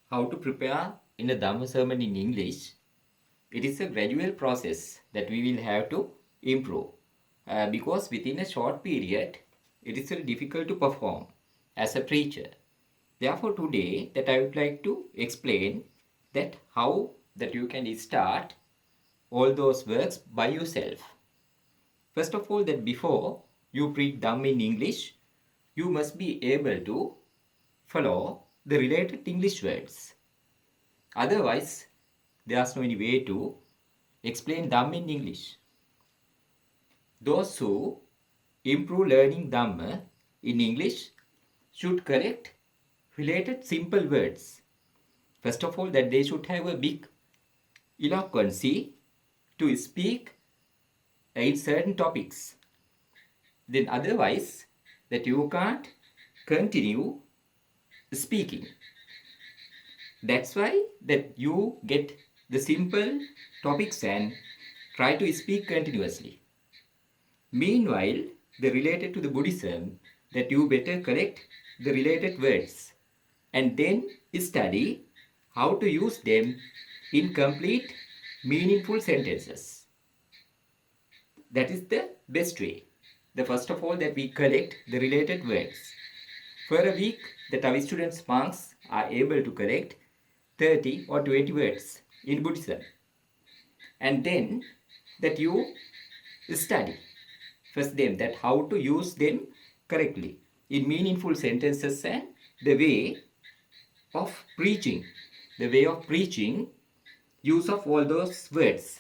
How to prepare in a Dhamma sermon in English. It is a gradual process that we will have to improve because within a short period it is very difficult to perform as a preacher. Therefore today that I would like to explain that how that you can start all those works by yourself. First of all, that before you preach Dhamma in English, you must be able to follow the related English words. Otherwise, there's no any way to explain Dhamma in English. Those who improve learning Dhamma in English should correct related simple words. First of all, that they should have a big eloquency to speak in certain topics. Then otherwise, that you can't continue speaking. That's why that you get the simple topics and try to speak continuously. Meanwhile, the related to the Buddhism, that you better correct the related words and then study how to use them in complete meaningful sentences. That is the best way. The first of all that we collect the related words. For a week, that our students' monks are able to correct 30 or 20 words in Buddhism. And then that you study first them that how to use them correctly in meaningful sentences and the way of preaching. The way of preaching, use of all those words.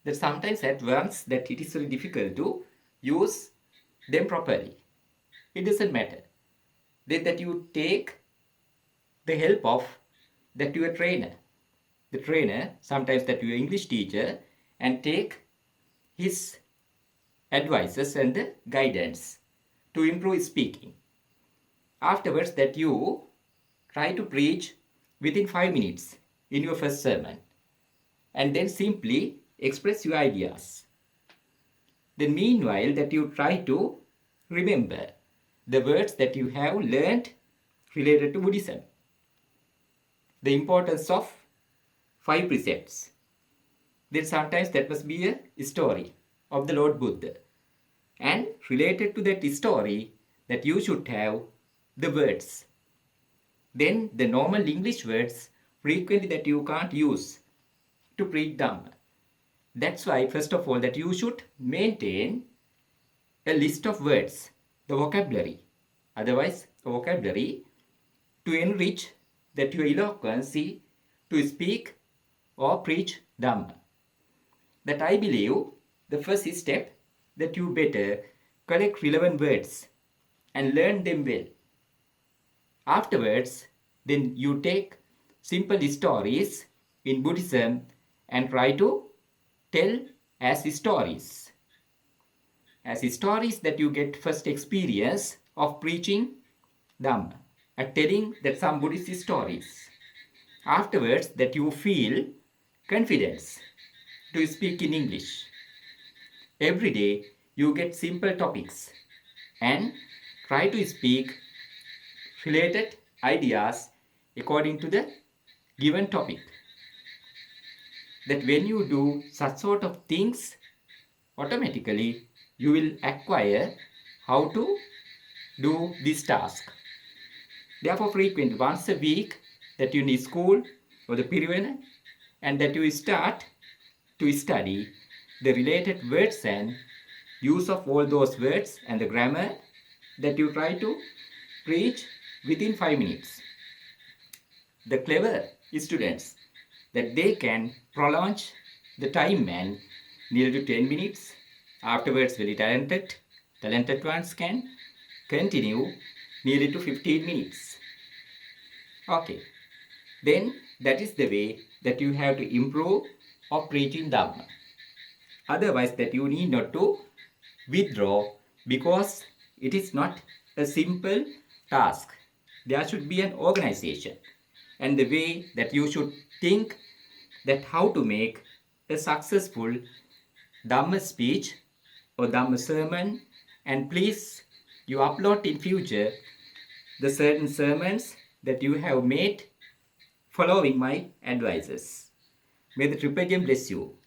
That sometimes at once that it is very difficult to use them properly. It doesn't matter. Then that you take the help of that your trainer. The trainer, sometimes that your English teacher, and take his advices and the guidance to improve speaking. Afterwards that you try to preach within 5 minutes in your first sermon and then simply express your ideas. Then meanwhile that you try to remember the words that you have learned related to Buddhism. The importance of 5 precepts. Then sometimes that must be a story of the Lord Buddha. And related to that story that you should have the words. Then the normal English words frequently that you can't use to preach Dhamma. That's why first of all that you should maintain a list of words, the vocabulary. Otherwise, the vocabulary to enrich that your eloquency to speak or preach Dhamma. That I believe the first step that you better collect relevant words and learn them well. Afterwards, then you take simple stories in Buddhism and try to tell as stories. As stories that you get first experience of preaching Dhamma, at telling that some Buddhist stories. Afterwards, that you feel confidence to speak in English. Every day, you get simple topics and try to speak related ideas according to the given topic. That when you do such sort of things, automatically you will acquire how to do this task. Therefore, frequent once a week that you need school or the period and that you start to study the related words and use of all those words and the grammar that you try to preach within 5 minutes. The clever students that they can prolong the time and nearly 10 minutes. Afterwards, very talented ones can continue nearly to 15 minutes. Okay, then that is the way that you have to improve of preaching Dhamma. Otherwise, that you need not to withdraw because it is not a simple task. There should be an organization and the way that you should think that how to make a successful Dhamma speech or Dhamma sermon, and please you upload in future the certain sermons that you have made following my advices. May the Triple Gem bless you.